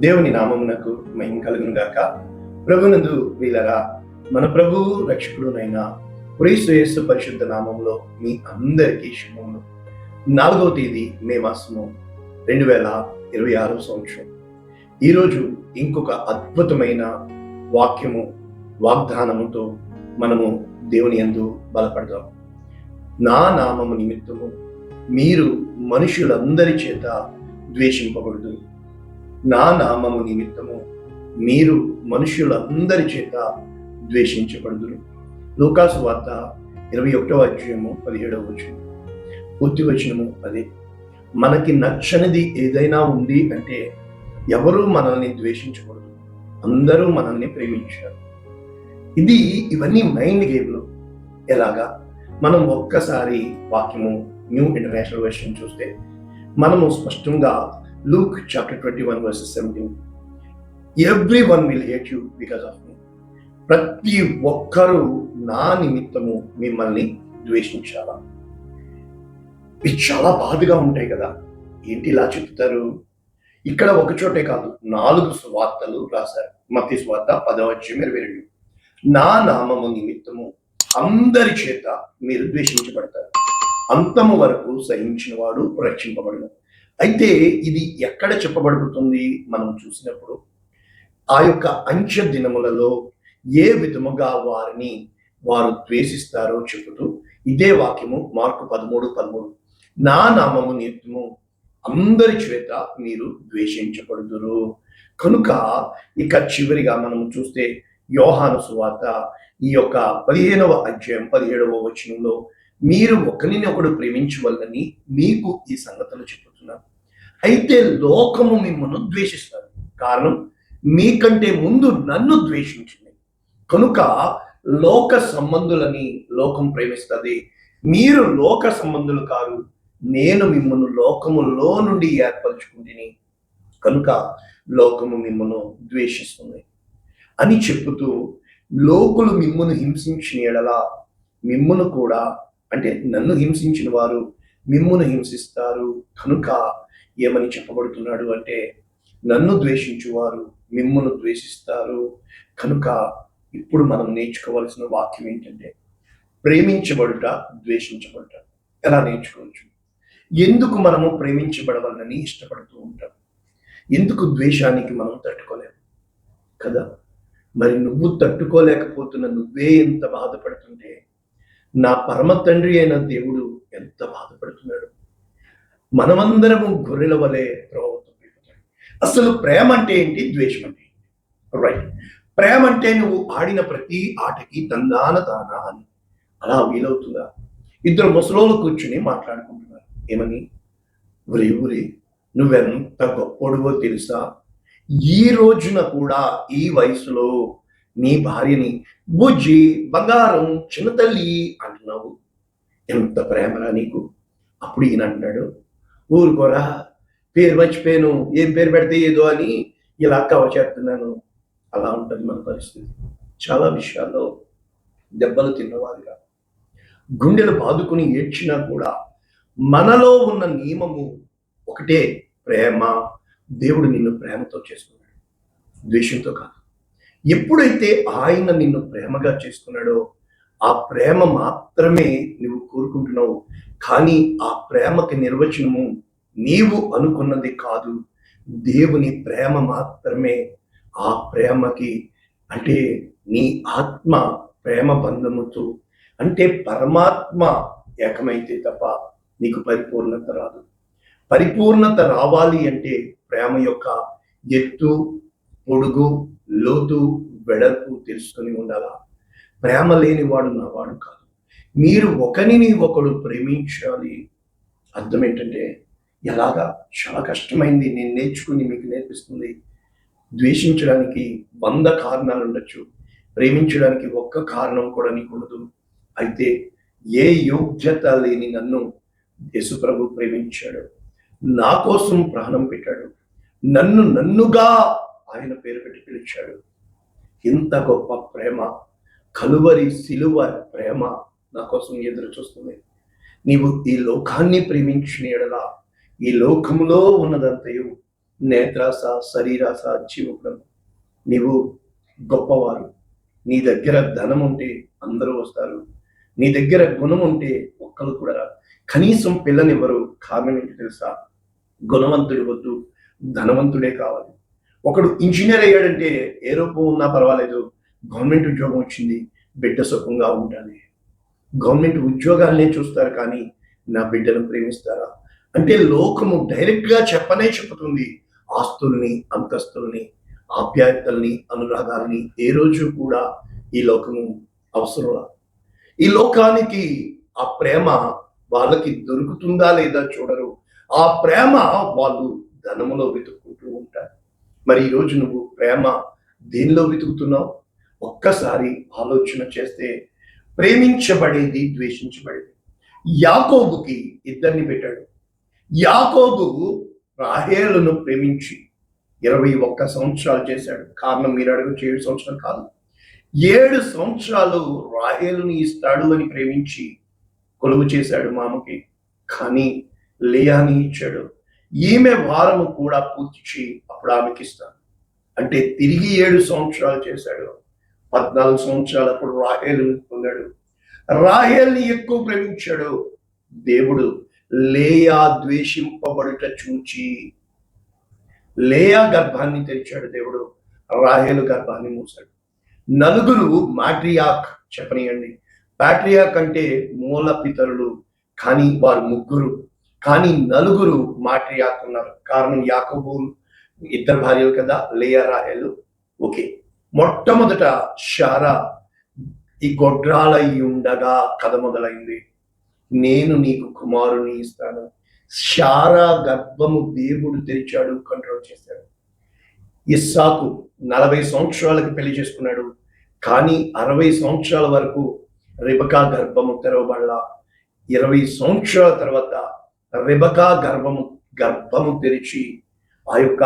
దేవుని నామమునకు మహిమ కలుగును గాక. ప్రభునందు వీలరా, మన ప్రభువు రక్షకుడునైన క్రీస్తు యేసు పరిశుద్ధ నామములో మీ అందరికీ శుభములు. 4వ తేదీ మే మాసము 2026 సంవత్సరం. ఈరోజు ఇంకొక అద్భుతమైన వాక్యము వాగ్దానముతో మనము దేవుని యందు బలపడదాం. నా నామము నిమిత్తము మీరు మనుషులందరి చేత ద్వేషింపబడదు. నా నామము నిమిత్తము మీరు మనుషులందరి చేత ద్వేషించబడుదురు. లూకాసు వార్త 21వ అధ్యాయము 17వ వచనం. పూర్తి వచనము అదే. మనకి నచ్చనిది ఏదైనా ఉంది అంటే ఎవరూ మనల్ని ద్వేషించకూడదు, అందరూ మనల్ని ప్రేమించారు. ఇవన్నీ మైండ్ గేమ్లు. ఎలాగా? మనం ఒక్కసారి వాక్యము న్యూ ఇంటర్నేషనల్ వెర్షన్ చూస్తే మనము స్పష్టంగా Luke chapter 21 verses 17. Everyone will hate you because of me. ప్రతి ఒక్కరూ నా నిమిత్తము మిమ్మల్ని ద్వేషించాలా? ఇవి చాలా బాధగా ఉంటాయి కదా. ఏంటి ఇలా చెప్తారు? ఇక్కడ ఒక చోటే కాదు, 4 సువార్తలు రాశారు. మత్తయి సువార్త 10వ అధ్యాయం 22. నా నామము నిమిత్తము అందరి చేత మీరు ద్వేషించబడతారు, అంతము వరకు సహించిన వాడు రక్షింపబడును. అయితే ఇది ఎక్కడ చెప్పబడుతుంది? మనం చూసినప్పుడు ఆ యొక్క అంత్య దినములలో ఏ విధముగా వారిని వారు ద్వేషిస్తారో చెబుతూ ఇదే వాక్యము మార్కు 13:13. నా నామము నిమిత్తము అందరి చేత మీరు ద్వేషించబడుదురు. కనుక ఇక చివరిగా మనం చూస్తే యోహాను సువార్త ఈ యొక్క 15వ అధ్యాయం 17వ వచనంలో మీరు ఒకరిని ఒకడు ప్రేమించవలనని మీకు ఈ సంగతులు చెబుతున్నారు. అయితే లోకము మిమ్మల్ని ద్వేషిస్తారు, కారణం మీకంటే ముందు నన్ను ద్వేషించింది. కనుక లోక సంబంధులని లోకం ప్రేమిస్తుంది. మీరు లోక సంబంధులు కారు, నేను మిమ్మల్ని లోకములో నుండి ఏర్పరచుకుంటుని, కనుక లోకము మిమ్మల్ని ద్వేషిస్తుంది అని చెప్పుతూ, లోకులు మిమ్మును హింసించిన ఎడల మిమ్మును కూడా, అంటే నన్ను హింసించిన వారు మిమ్మును హింసిస్తారు. కనుక ఏమని చెప్పబడుతున్నాడు అంటే, నన్ను ద్వేషించువారు మిమ్మును ద్వేషిస్తారు. కనుక ఇప్పుడు మనం నేర్చుకోవాల్సిన వాక్యం ఏంటంటే, ప్రేమించబడుట, ద్వేషించబడుట. ఎలా నేర్చుకోవచ్చు? ఎందుకు మనము ప్రేమించబడవాలని ఇష్టపడుతూ ఉంటాం? ఎందుకు ద్వేషానికి మనం తట్టుకోలేము కదా? మరి నువ్వు తట్టుకోలేకపోతున్న నువ్వే ఎంత బాధపడుతుంటే, నా పరమ తండ్రి అయిన దేవుడు ఎంత బాధపడుతున్నాడు. మనమందరము గొర్రెల వలె త్రోవతో పెరుగుతాడు. అసలు ప్రేమ అంటే ఏంటి, ద్వేషం అంటే ఏంటి? రైట్. ప్రేమ అంటే నువ్వు ఆడిన ప్రతి ఆటకి తందాన తానా అని. అలా వీలవుతుందా? 2 ముసలోళ్ళు కూర్చుని మాట్లాడుకుంటున్నారు. ఏమని? ఊరి నువ్వెంత గొప్పోడువో తెలుసా, ఈ రోజున కూడా ఈ వయసులో నీ భార్యని బుజ్జి, బంగారం, చిన్న తల్లి అంటున్నావు. ఎంత ప్రేమరా నీకు? అప్పుడు ఈయన అంటున్నాడు, ఊరుకోరా, పేరు మర్చిపోయాను, ఏం పేరు పెడితే ఏదో అని ఇలా కవర్ చేస్తున్నాను. అలా ఉంటుంది మన పరిస్థితి. చాలా విషయాల్లో దెబ్బలు తిన్నవారుగా, గుండెలు బాదుకుని ఏడ్చినా కూడా మనలో ఉన్న నియమము ఒకటే, ప్రేమ. దేవుడు నిన్ను ప్రేమతో చేసుకున్నాడు, ద్వేషంతో కాదు. ఎప్పుడైతే ఆయన నిన్ను ప్రేమగా చేసుకున్నాడో ఆ ప్రేమ మాత్రమే నువ్వు కోరుకుంటున్నావు. కానీ ఆ ప్రేమకి నిర్వచనము నీవు అనుకున్నది కాదు, దేవుని ప్రేమ మాత్రమే. ఆ ప్రేమకి అంటే నీ ఆత్మ ప్రేమ బంధముతో, అంటే పరమాత్మ ఏకమైతే తప్ప నీకు పరిపూర్ణత రాదు. పరిపూర్ణత రావాలి అంటే ప్రేమ యొక్క ఎత్తు, పొడుగు, లోతు, వెడల్పు తెలుసుకొని ఉండాలా. ప్రేమ లేనివాడు నావాడు కాదు. మీరు ఒకరిని ఒకడు ప్రేమించాలి. అర్థం ఏంటంటే, ఎలాగా? చాలా కష్టమైంది. నేను నేర్చుకుని మీకు నేర్పిస్తుంది. ద్వేషించడానికి 100 కారణాలు ఉండొచ్చు, ప్రేమించడానికి ఒక్క కారణం కూడా నీకు ఉండదు. అయితే ఏ యోగ్యత లేని నన్ను యేసుప్రభు ప్రేమించాడు, నా కోసం ప్రాణం పెట్టాడు, నన్నుగా ఆయన పేరు పెట్టి పిలిచాడు. ఇంత గొప్ప ప్రేమ, కలువరి సిలువ ప్రేమ నా కోసం ఎదురు చూస్తుంది. నీవు ఈ లోకాన్ని ప్రేమించిన ఎడల ఈ లోకములో ఉన్నదంతయు నేత్రాస, శరీరాస, జీవపురం. నీవు గొప్పవారు. నీ దగ్గర ధనం ఉంటే అందరూ వస్తారు. నీ దగ్గర గుణం ఉంటే ఒక్కరు కూడా రారు. కనీసం పిల్లనివ్వరు. కారణం ఏంటి తెలుసా? గుణవంతుడి వద్దు, ధనవంతుడే కావాలి. ఒకడు ఇంజనీర్ అయ్యాడంటే ఏ రూపం ఉన్నా పర్వాలేదు, గవర్నమెంట్ ఉద్యోగం వచ్చింది, బిడ్డ సుఖంగా ఉండాలి. గవర్నమెంట్ ఉద్యోగాలనే చూస్తారు కానీ నా బిడ్డను ప్రేమిస్తారా? అంటే లోకము డైరెక్ట్గా చెప్పుతుంది. ఆస్తుల్ని, అంతస్తుల్ని, ఆప్యాయతల్ని, అనురాగాల్ని ఏ రోజు కూడా ఈ లోకము అవసరం. ఈ లోకానికి ఆ ప్రేమ వాళ్ళకి దొరుకుతుందా లేదా చూడరు. ఆ ప్రేమ వాళ్ళు ధనములో వెతుక్కుంటూ ఉంటారు. మరి ఈరోజు నువ్వు ప్రేమ దేనిలో వెతుకుతున్నావు? ఒక్కసారి ఆలోచన చేస్తే ప్రేమించబడేది, ద్వేషించబడేది. యాకోబుకి ఇద్దరిని పెట్టాడు. యాకోబు రాహేలును ప్రేమించి 21 సంవత్సరాలు చేశాడు. కారణం మీరు అడగచ్చు, 7 సంవత్సరాలు కాదు, 7 సంవత్సరాలు రాహేలుని ఇస్తాడు అని ప్రేమించి కొలువు చేశాడు మామకి. కానీ లేయాని ఇచ్చాడు. ఈమె వారము కూడా పూర్తి చేయి, అప్పుడు ఆమెకి ఇస్తాను అంటే తిరిగి 7 సంవత్సరాలు చేశాడు. 14 సంవత్సరాలు అప్పుడు రాహేలుని పొందాడు. రాహేల్ని ఎక్కువ ప్రేమించాడు. దేవుడు లేయా ద్వేషింపబడుట చూచి లేయా గర్భాన్ని తెరిచాడు. దేవుడు రాహేలు గర్భాన్ని మూసాడు. నలుగురు మాట్రియాక్ చెప్పనియండి. పాట్రియాక్ అంటే మూల పితరులు, కానీ వారు ముగ్గురు. కానీ నలుగురు మాట్రియాక్ ఉన్నారు. కారణం యాకోబు ఇద్దరు భార్యలు కదా, లేయా రాహేలు. ఓకే, మొట్టమొదట షారా ఈ గొడ్రాలై ఉండగా కథ మొదలైంది. నేను నీకు కుమారుని ఇస్తాను. షారా గర్భము దేవుడు తెరిచాడు, కంట్రోల్ చేశాడు. ఇస్సాకు 40 సంవత్సరాలకు పెళ్లి చేసుకున్నాడు. కానీ 60 సంవత్సరాల వరకు రెబకా గర్భము తెరవబడలా. 20 సంవత్సరాల తర్వాత రెబకా గర్భము తెరిచి ఆ యొక్క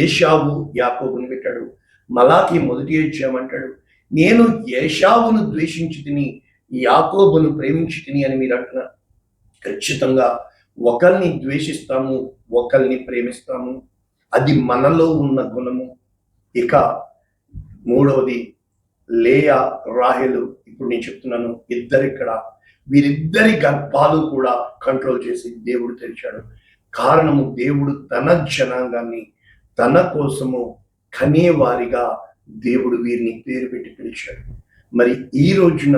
ఏషావు యాకోబుని పెట్టాడు. మలాకి 1వ అధ్యాయం అంటాడు, నేను ఏషావును ద్వేషించి తిని యాకోబును ప్రేమించి తిని అని మీరు అంటున్నారు. ఖచ్చితంగా ఒకరిని ద్వేషిస్తాము, ఒకరిని ప్రేమిస్తాము. అది మనలో ఉన్న గుణము. ఇక మూడవది లేయా రాహేలు. ఇప్పుడు నేను చెప్తున్నాను, ఇక్కడ వీరిద్దరి గర్భాలు కూడా కంట్రోల్ చేసి దేవుడు తెరిచాడు. కారణము దేవుడు తన జనాంగాన్ని తన కోసము కనేవారిగా దేవుడు వీరిని పేరు పెట్టి పిలిచాడు. మరి ఈ రోజున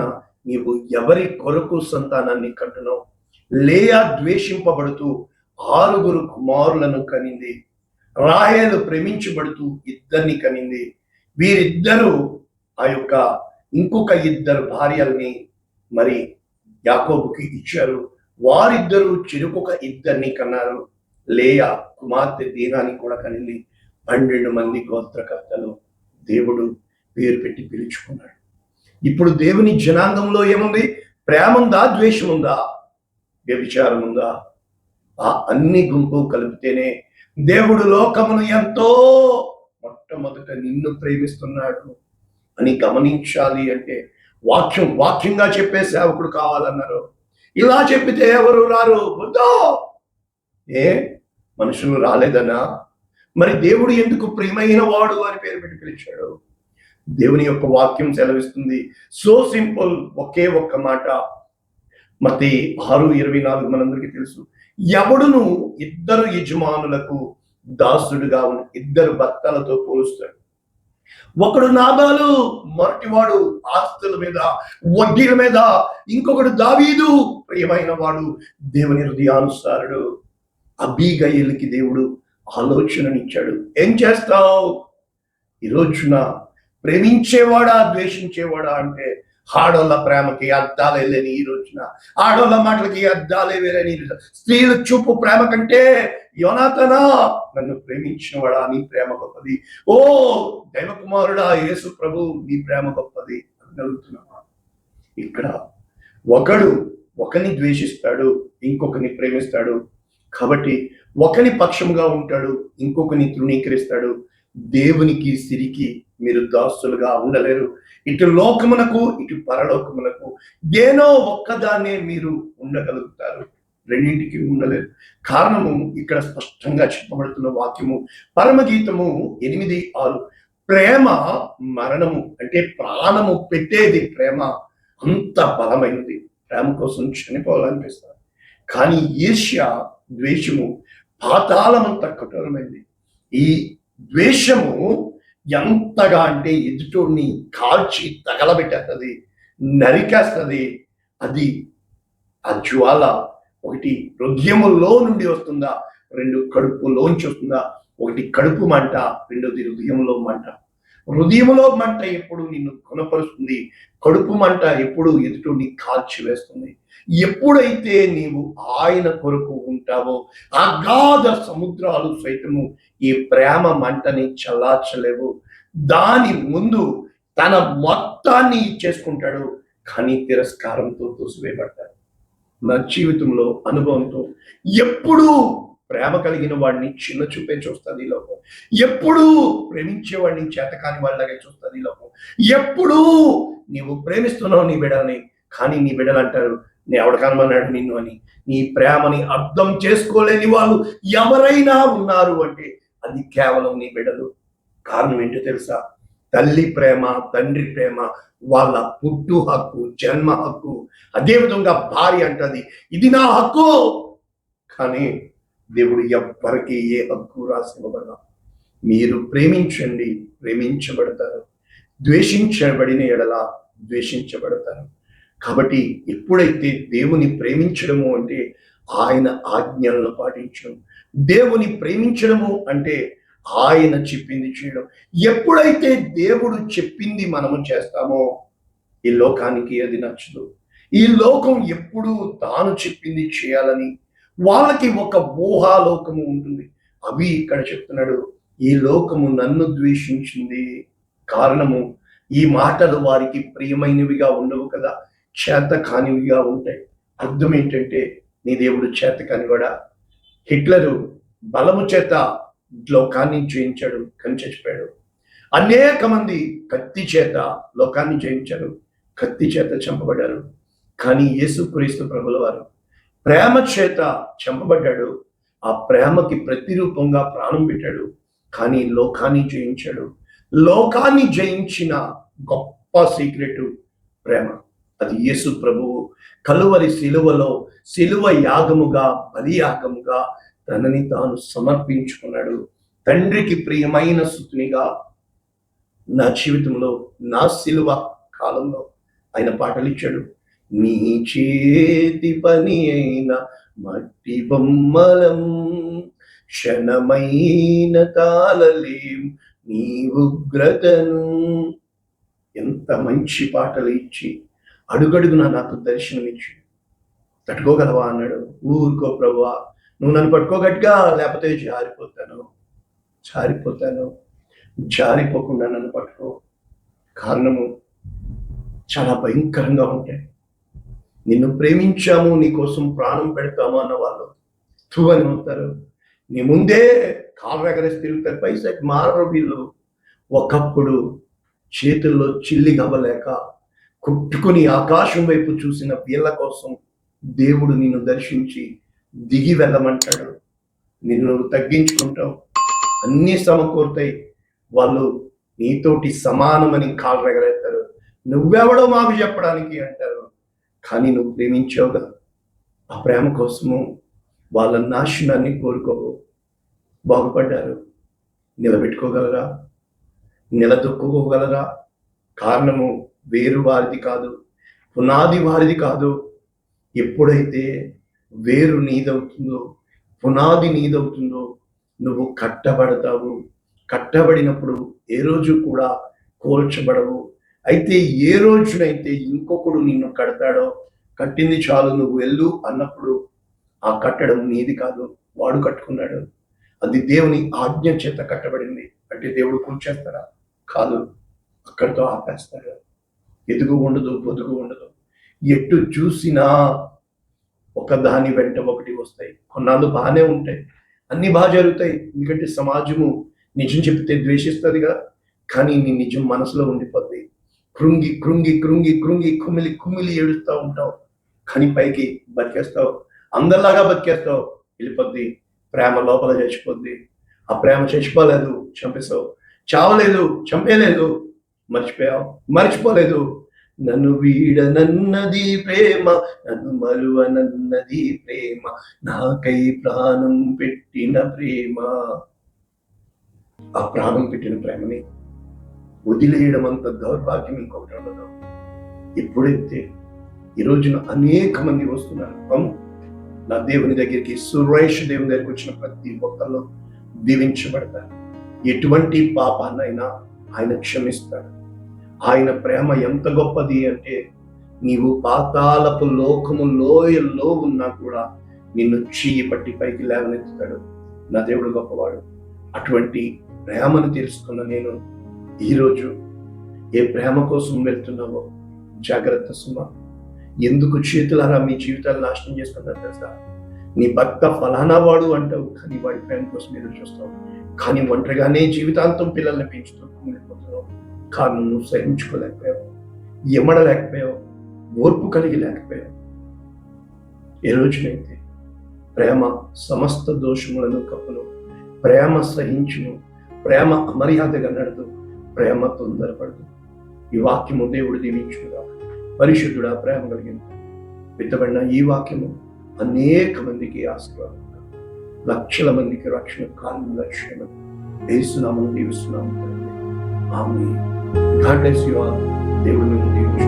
నీవు ఎవరి కొరకు సంతానాన్ని కంటున్నావు? లేయా ద్వేషింపబడుతూ 6 కుమారులను కనింది. రాహేలు ప్రేమించబడుతూ 2 కనింది. వీరిద్దరూ ఆ యొక్క ఇంకొక 2 భార్యల్ని మరి యాకోబుకి ఇచ్చారు. వారిద్దరూ చెరుకొక 2 కన్నారు. లేయా కుమార్తె దీనాన్ని కూడా కనింది. 12 మంది గోత్రకర్తలు దేవుడు పేరు పెట్టి పిలుచుకున్నాడు. ఇప్పుడు దేవుని జనాంగంలో ఏముంది? ప్రేమ ఉందా? ద్వేషం ఉందా? వ్యభిచారం ఉందా? ఆ అన్ని గుంపు కలిపితేనే దేవుడు లోకమును ఎంతో మొట్టమొదట నిన్ను ప్రేమిస్తున్నాడు అని గమనించాలి. అంటే వాక్యంగా చెప్పే సేవకుడు కావాలన్నారు. ఇలా చెప్పితే ఎవరు రారు? వద్దో మనుషులు రాలేదనా? మరి దేవుడు ఎందుకు ప్రియమైన వాడు అని పేరు పెట్టి పిలిచాడు? దేవుని యొక్క వాక్యం సెలవిస్తుంది. సో సింపుల్, ఒకే ఒక్క మాట. మత్తయి 6:24 మనందరికీ తెలుసు. ఎవడును 2 యజమానులకు దాసుడుగా ఉన్న 2 భర్తలతో పోలుస్తాడు. ఒకడు నాబాలు, మరొకటివాడు ఆస్తుల మీద, వడ్డీల మీద, ఇంకొకడు దావీదు ప్రియమైన వాడు, దేవుని హృదయానుసారుడు. అబీగయీలుకి దేవుడు ఆలోచననిచ్చాడు. ఏం చేస్తావు? ఈ రోజున ప్రేమించేవాడా ద్వేషించేవాడా అంటే ఆడోళ్ళ ప్రేమకి అద్దాలే లేని ఈ రోజున, ఆడోళ్ళ మాటలకి అద్దాలే వేరని, స్త్రీల చూపు ప్రేమ కంటే యోనాతనా నన్ను ప్రేమించినవాడా నీ ప్రేమ గొప్పది, ఓ దైవకుమారుడా యేసు ప్రభు నీ ప్రేమ గొప్పది అని అడుగుతున్నావా? ఇక్కడ ఒకని ద్వేషిస్తాడు, ఇంకొకని ప్రేమిస్తాడు. కాబట్టి ఒకని పక్షముగా ఉంటాడు, ఇంకొకని తృణీకరిస్తాడు. దేవునికి సిరికి మీరు దాసులుగా ఉండలేరు. ఇటు లోకమునకు, ఇటు పరలోకమునకు, ఏనో ఒక్కదాన్నే మీరు ఉండగలుగుతారు. రెండింటికి ఉండలేదు. కారణము ఇక్కడ స్పష్టంగా చెప్పబడుతున్న వాక్యము పరమగీతము 8:6 ప్రేమ మరణము అంటే ప్రాణము పెట్టేది ప్రేమ అంత బలమైనది. ప్రేమ కోసం చనిపోవాలనిపిస్తుంది. కానీ ఈర్ష్య ద్వేషము పాతాళమంత కఠోరమైంది. ఈ ద్వేషము ఎంతగా అంటే ఎదుటోడిని కాల్చి తగలబెట్టేస్తుంది, నరికేస్తుంది. అది ఆ జ్వాల ఒకటి హృదయములో నుండి వస్తుందా, రెండు కడుపులోంచి వస్తుందా. ఒకటి కడుపు మంట, రెండోది హృదయంలో మంట. హృదయంలో మంట ఎప్పుడు నిన్ను గుణపరుస్తుంది, కడుపు మంట ఎప్పుడు ఎదుటిని కాల్చి వేస్తుంది. ఎప్పుడైతే నీవు ఆయన కొరకు ఉంటావో అగాధ సముద్రాలు సైతము ఈ ప్రేమ మంటని చల్లార్చలేవు. దాని ముందు తన మొత్తాన్ని ఇచ్చేసుకుంటాడు, కానీ తిరస్కారంతో తోసివేయబడతాడు. నా జీవితంలో అనుభవంతో ఎప్పుడూ ప్రేమ కలిగిన వాడిని చిన్న చూపే చూస్తుంది ఈ లోకం. ఎప్పుడూ ప్రేమించేవాడిని చేతకాని వాళ్ళలాగే చూస్తుంది ఈ లోకం. ఎప్పుడూ నీవు ప్రేమిస్తున్నావు నీ బిడ్డలని, కానీ నీ బిడ్డలు అంటారు నీ ఎవడకనమన్నాడు నిన్ను అని. నీ ప్రేమని అర్థం చేసుకోలేని వాళ్ళు ఎవరైనా ఉన్నారు అంటే అది కేవలం నీ బిడ్డలు. కారణం ఏంటో తెలుసా? తల్లి ప్రేమ, తండ్రి ప్రేమ, వాళ్ళ పుట్టు హక్కు, జన్మ హక్కు. అదేవిధంగా భార్య అంటది ఇది నా హక్కు. కానీ దేవుడు ఎవ్వరికి ఏ హక్కు రాసివ్వబడ. మీరు ప్రేమించండి, ప్రేమించబడతారు. ద్వేషించబడిన ఎడల ద్వేషించబడతారు. కాబట్టి ఎప్పుడైతే దేవుని ప్రేమించడము అంటే ఆయన ఆజ్ఞలను పాటించడం, దేవుని ప్రేమించడము అంటే ఆయన చెప్పింది చేయడం. ఎప్పుడైతే దేవుడు చెప్పింది మనము చేస్తామో ఈ లోకానికి అది నచ్చదు. ఈ లోకం ఎప్పుడు తాను చెప్పింది చేయాలని వాళ్ళకి ఒక ఊహాలోకము ఉంటుంది. అవి ఇక్కడ చెప్తున్నాడు, ఈ లోకము నన్ను ద్వేషించింది. కారణము ఈ మాటలు వారికి ప్రియమైనవిగా ఉండవు కదా, చేత కానివిగా ఉంటాయి. అర్థం ఏంటంటే నీ దేవుడు చేత కానివాడా? హిట్లరు బలము చేత లోకాన్ని జయించాడు, కానీ చచ్చిపోయాడు. అనేక మంది కత్తి చేత లోకాన్ని జయించారు, కత్తి చేత చంపబడ్డారు. కానీ యేసుక్రీస్తు ప్రభుల వారు ప్రేమ చేత చంపబడ్డాడు. ఆ ప్రేమకి ప్రతిరూపంగా ప్రాణం పెట్టాడు, కానీ లోకాన్ని జయించాడు. లోకాన్ని జయించిన గొప్ప సీక్రెట్ ప్రేమ. అది యేసు ప్రభువు కలువరి శిలువలో శిలువ యాగముగా, బలి యాగముగా తనని తాను సమర్పించుకున్నాడు. తండ్రికి ప్రియమైన సుతునిగా నా జీవితంలో, నా శిలువ కాలంలో ఆయన పాటలు ఇచ్చాడు. నీ చేతి పని అయిన మట్టి బొమ్మలం, క్షణమైన తాళలేం నీ ఉగ్రతను. ఎంత మంచి పాటలు ఇచ్చి అడుగడుగున నాకు దర్శనమిచ్చి తట్టుకోగలవా అన్నాడు. ఊరుకో ప్రభువా, నువ్వు నన్ను పట్టుకోగట్టుగా, లేకపోతే జారిపోకుండా నన్ను పట్టుకో. కారణము చాలా భయంకరంగా ఉంటాయి. నిన్ను ప్రేమించాము, నీ కోసం ప్రాణం పెడతాము అన్న వాళ్ళు తూ అని అవుతారు. నీ ముందే కాలు ఎగరేసి తిరుగుతారు. పైసకి మారరు వీళ్ళు. ఒకప్పుడు చేతుల్లో చిల్లి గవ్వలేక కొట్టుకుని ఆకాశం వైపు చూసిన వీళ్ళ కోసం దేవుడు నిన్ను దర్శించి దిగి వెళ్ళమంటాడు. నిన్ను తగ్గించుకుంటావు, అన్నీ సమకూరుతాయి. వాళ్ళు నీతోటి సమానమని కాళ్ళు ఎగరేస్తారు. నువ్వెవడో మాకు చెప్పడానికి అంటారు. కానీ నువ్వు ప్రేమించావు కదా, ఆ ప్రేమ కోసము వాళ్ళ నాశనాన్ని కోరుకోవు. బాగుపడ్డారు. నిలబెట్టుకోగలరా? నిలదొక్కుకోగలరా? కారణము వేరు వారిది కాదు, పునాది వారిది కాదు. ఎప్పుడైతే వేరు నీదవుతుందో, పునాది నీదవుతుందో, నువ్వు కట్టబడతావు. కట్టబడినప్పుడు ఏ రోజు కూడా కోల్చబడవు. అయితే ఏ రోజునైతే ఇంకొకడు నిన్ను కడతాడో, కట్టింది చాలు నువ్వు వెళ్ళు అన్నప్పుడు ఆ కట్టడం నీది కాదు, వాడు కట్టుకున్నాడు. అది దేవుని ఆజ్ఞ చేత కట్టబడింది. అంటే దేవుడు కూల్చేస్తాడా? కాదు, అక్కడితో ఆపేస్తాడు. ఎదుగు ఉండదు, పొదుగు ఉండదు. ఎటు చూసినా ఒకదాని వెంట ఒకటి వస్తాయి. కొన్నాళ్ళు బాగానే ఉంటాయి, అన్ని బాగా జరుగుతాయి. ఎందుకంటే సమాజము నిజం చెప్తే ద్వేషిస్తుందిగా. కానీ నీ నిజం మనసులో ఉండిపోద్ది. కృంగి కృంగి కృంగి కృంగి కుమిలి కుమిలి ఏడుస్తూ ఉంటావు, కానీ పైకి బతికేస్తావు. అందరిలాగా బతికేస్తావు, వెళ్ళిపోద్ది. ప్రేమ లోపల చచ్చిపోద్ది. ఆ ప్రేమ చచ్చిపోలేదు, చంపేశావు. చావలేదు, చంపేయలేదు, మర్చిపోయావు, మర్చిపోలేదు. నన్ను వీడనన్నది ప్రేమ, నన్ను మరువనన్నది ప్రేమ, నాకై ప్రాణం పెట్టిన ప్రేమ. ఆ ప్రాణం పెట్టిన ప్రేమని వదిలేయడం అంత దౌర్భాగ్యం ఇంకొకటి ఉండదు. ఎప్పుడైతే ఈ రోజున అనేక మంది వస్తున్నారు, అవును, నా దేవుని దగ్గరికి, సురేష్ దేవుని దగ్గరికి వచ్చిన ప్రతి ఒక్కళ్ళు దీవించబడతారు. ఎటువంటి పాపాన్నైనా ఆయన క్షమిస్తాడు. ఆయన ప్రేమ ఎంత గొప్పది అంటే, నీవు పాతాళపు లోకము లోయల్లో ఉన్నా కూడా నిన్ను చెయ్యి పట్టి పైకి లేవనెత్తుతాడు. నా దేవుడు గొప్పవాడు. అటువంటి ప్రేమను తెలుసుకున్న నేను ఈరోజు ఏ ప్రేమ కోసం వెళ్తున్నావో జాగ్రత్త సుమ. ఎందుకు చేతులారా మీ జీవితాలు నాశనం చేసుకుంటారు తెలుసా? నీ భర్త ఫలానా వాడు అంటావు, కానీ వాడి ప్రేమ కోసం ఎదురు చూస్తావు. కానీ ఒంటరిగానే జీవితాంతం పిల్లల్ని పెంచుతూ ఉండిపోతున్నావు. కారణం నువ్వు సహించుకోలేకపోయావు, ఎమడలేకపోయావు, ఓర్పు కలిగి లేకపోయావు. ఏ రోజునైతే ప్రేమ సమస్త దోషములను కప్పును, ప్రేమ సహించును, ప్రేమ అమర్యాదగా నడదు, ప్రేమ తొందరపడదు. ఈ వాక్యము దేవుడు దీవించుగా. పరిశుద్ధుడా, ప్రేమ కలిగింది విత్తబడిన ఈ వాక్యము అనేక మందికి ఆశీర్వాదం, లక్షల మందికి రక్షణ కాలం లక్ష్యం యేసునామమున దీవిస్తున్నాము. ఆమేన్. God bless you all. దేవుడు మిమ్మల్ని దీవించును.